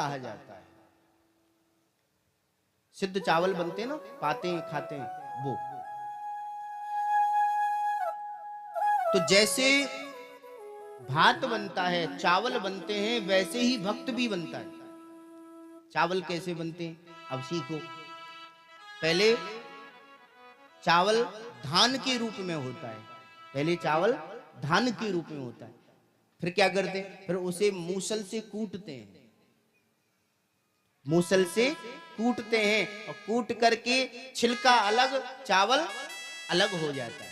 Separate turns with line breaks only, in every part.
कहा जाता है। सिद्ध चावल बनते हैं ना, पाते हैं खाते हैं वो। तो जैसे भात बनता है, चावल बनते हैं, वैसे ही भक्त भी बनता है। चावल कैसे बनते हैं अब सीखो। पहले चावल धान के रूप में होता है, पहले चावल धान के रूप में होता है। फिर क्या करते हैं, फिर उसे मूसल से कूटते हैं, मूसल से कूटते हैं, और कूट करके छिलका अलग चावल अलग हो जाता है।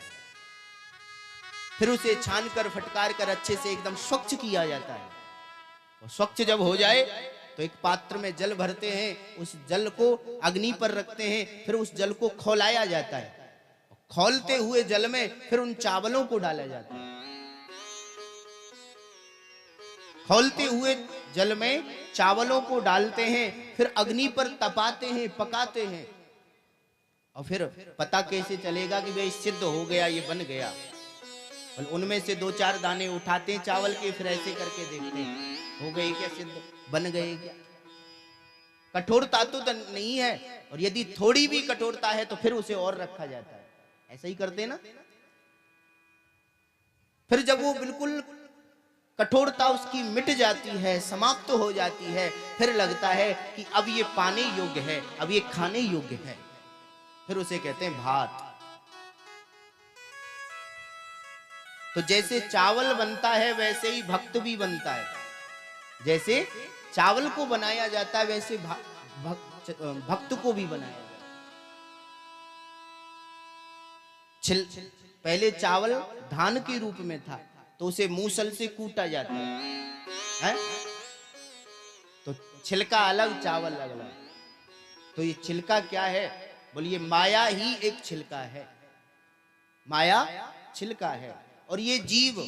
फिर उसे छान कर फटकार कर अच्छे से एकदम स्वच्छ किया जाता है। और स्वच्छ जब हो जाए तो एक पात्र में जल भरते हैं, उस जल को अग्नि पर रखते हैं, फिर उस जल को खौलाया जाता है। खौलते हुए जल में फिर उन चावलों को डाला जाता है। खौलते हुए जल में चावलों को डालते हैं, फिर अग्नि पर तपाते हैं, पकाते हैं। और फिर पता कैसे चलेगा कि भाई सिद्ध हो गया, ये बन गया। उनमें से 2-4 दाने उठाते हैं चावल के, फिर ऐसे करके देखते हैं हो गए क्या, सिद्ध बन गए क्या। कठोरता तो नहीं है, और यदि थोड़ी भी कठोरता है तो फिर उसे और रखा जाता है। ऐसा ही करते हैं ना। फिर जब वो बिल्कुल कठोरता उसकी मिट जाती है, समाप्त हो जाती है, फिर लगता है कि अब ये पाने योग्य है, अब ये खाने योग्य है, फिर उसे कहते हैं भात। तो जैसे चावल बनता है वैसे ही भक्त भी बनता है। जैसे चावल को बनाया जाता है वैसे भक्त को भी बनाया जाता है। पहले चावल धान के रूप में था, तो उसे मूसल से कूटा जाता है? तो छिलका अलग चावल अलग। तो ये छिलका क्या है, बोलिए माया ही एक छिलका है। माया छिलका है, और ये जीव,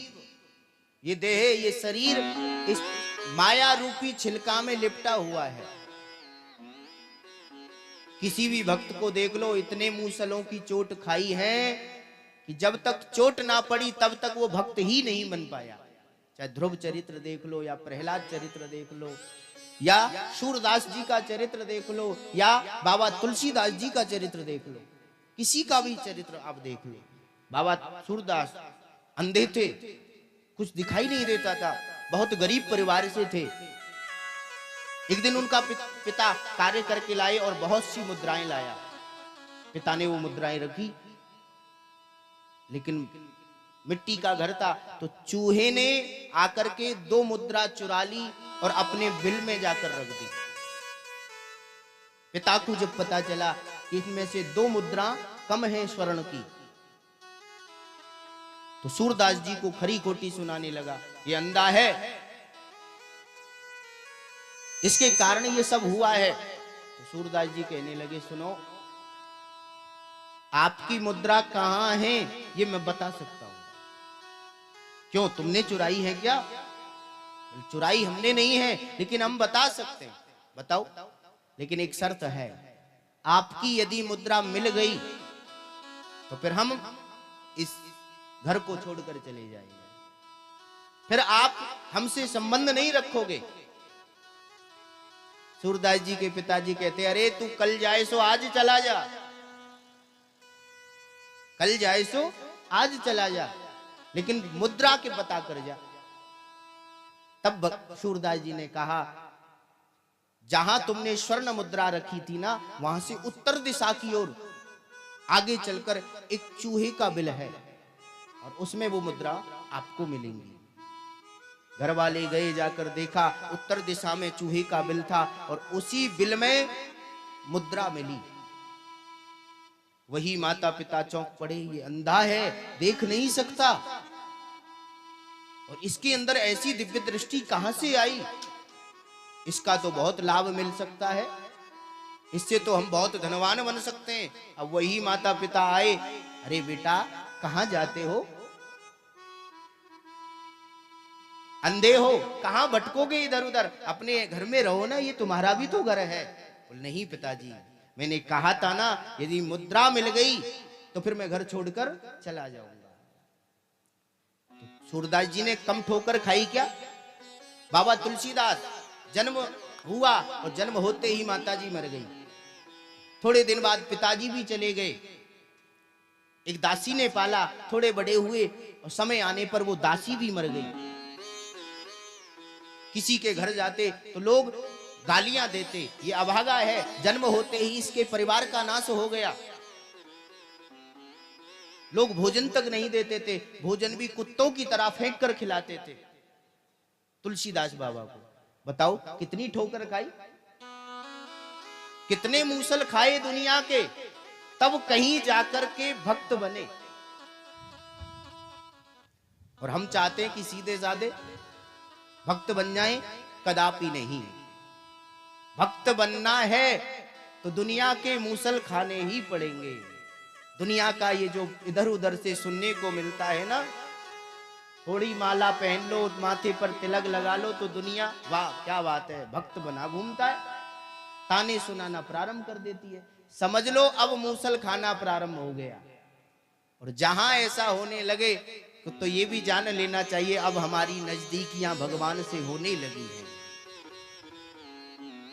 ये देह, ये शरीर इस माया रूपी छिलका में लिपटा हुआ है। किसी भी भक्त को देख लो, इतने मूसलों की चोट खाई है कि जब तक चोट ना पड़ी तब तक वो भक्त ही नहीं बन पाया। चाहे ध्रुव चरित्र देख लो, या प्रहलाद चरित्र देख लो, या सूरदास जी का चरित्र देख लो, या बाबा तुलसीदास जी का चरित्र देख लो, किसी का भी चरित्र आप देख लो। बाबा सूरदास अंधे थे, कुछ दिखाई नहीं देता था, बहुत गरीब परिवार से थे। एक दिन उनका पिता कार्य करके लाए और बहुत सी मुद्राएं लाया। पिता ने वो मुद्राएं रखी, लेकिन मिट्टी का घर था, तो चूहे ने आकर के 2 मुद्रा चुरा ली और अपने बिल में जाकर रख दी। पिता को जब पता चला कि इसमें से 2 मुद्रा कम है स्वर्ण की, तो सूरदास जी को खरी खोटी सुनाने लगा, ये अंधा है, इसके कारण ये सब हुआ है। तो सूरदास जी कहने लगे, सुनो, आपकी मुद्रा कहां है ये मैं बता सकता हूं। क्यों, तुमने चुराई है क्या? चुराई हमने नहीं है, लेकिन हम बता सकते हैं। बताओ, लेकिन एक शर्त है, आपकी यदि मुद्रा मिल गई तो फिर हम इस घर को छोड़कर चले जाएंगे, फिर आप हमसे संबंध नहीं रखोगे। सूरदास जी के पिताजी कहते, अरे तू कल जाए सो आज चला जा, कल जाए सो आज चला जा, लेकिन मुद्रा के पता कर जा। तब सूरदास जी ने कहा, जहां तुमने स्वर्ण मुद्रा रखी थी ना, वहां से उत्तर दिशा की ओर आगे चलकर एक चूहे का बिल है, और उसमें वो मुद्रा आपको मिलेंगी। घर वाले गए, जाकर देखा, उत्तर दिशा में चूहे का बिल था, और उसी बिल में मुद्रा मिली। वही माता पिता चौंक पड़े, ये अंधा है, देख नहीं सकता, और इसके अंदर ऐसी दिव्य दृष्टि कहां से आई? इसका तो बहुत लाभ मिल सकता है, इससे तो हम बहुत धनवान बन सकते हैं। अब वही माता पिता आए, अरे बेटा कहां जाते हो, अंधे हो, कहां भटकोगे इधर उधर, अपने घर में रहो ना, ये तुम्हारा भी तो घर है। बोल, नहीं पिताजी, मैंने कहा था ना, यदि मुद्रा मिल गई तो फिर मैं घर छोड़कर चला जाऊंगा। तो सूरदास जी ने कम ठोकर खाई क्या? बाबा तुलसीदास जन्म हुआ और जन्म होते ही माताजी मर गई। थोड़े दिन बाद पिताजी भी चले गए। एक दासी ने पाला, थोड़े बड़े हुए और समय आने पर वो दासी भी मर गई। किसी के घर जाते तो लोग गालियां देते, ये अभागा है, जन्म होते ही इसके परिवार का नाश हो गया। लोग भोजन तक नहीं देते थे, भोजन भी कुत्तों की तरह फेंक कर खिलाते थे। तुलसीदास बाबा को बताओ कितनी ठोकर खाई, कितने मूसल खाए दुनिया के, तब कहीं जाकर के भक्त बने। और हम चाहते हैं कि सीधे साधे भक्त बन जाएं, कदापि नहीं। भक्त बनना है तो दुनिया के मूसल खाने ही पड़ेंगे। दुनिया का ये जो इधर उधर से सुनने को मिलता है ना, थोड़ी माला पहन लो, माथे पर तिलक लगा लो तो दुनिया वाह क्या बात है, भक्त बना घूमता है, ताने सुनाना प्रारंभ कर देती है। समझ लो अब मूसल खाना प्रारंभ हो गया। और जहां ऐसा होने लगे तो ये भी जान लेना चाहिए अब हमारी नजदीकियां भगवान से होने लगी है।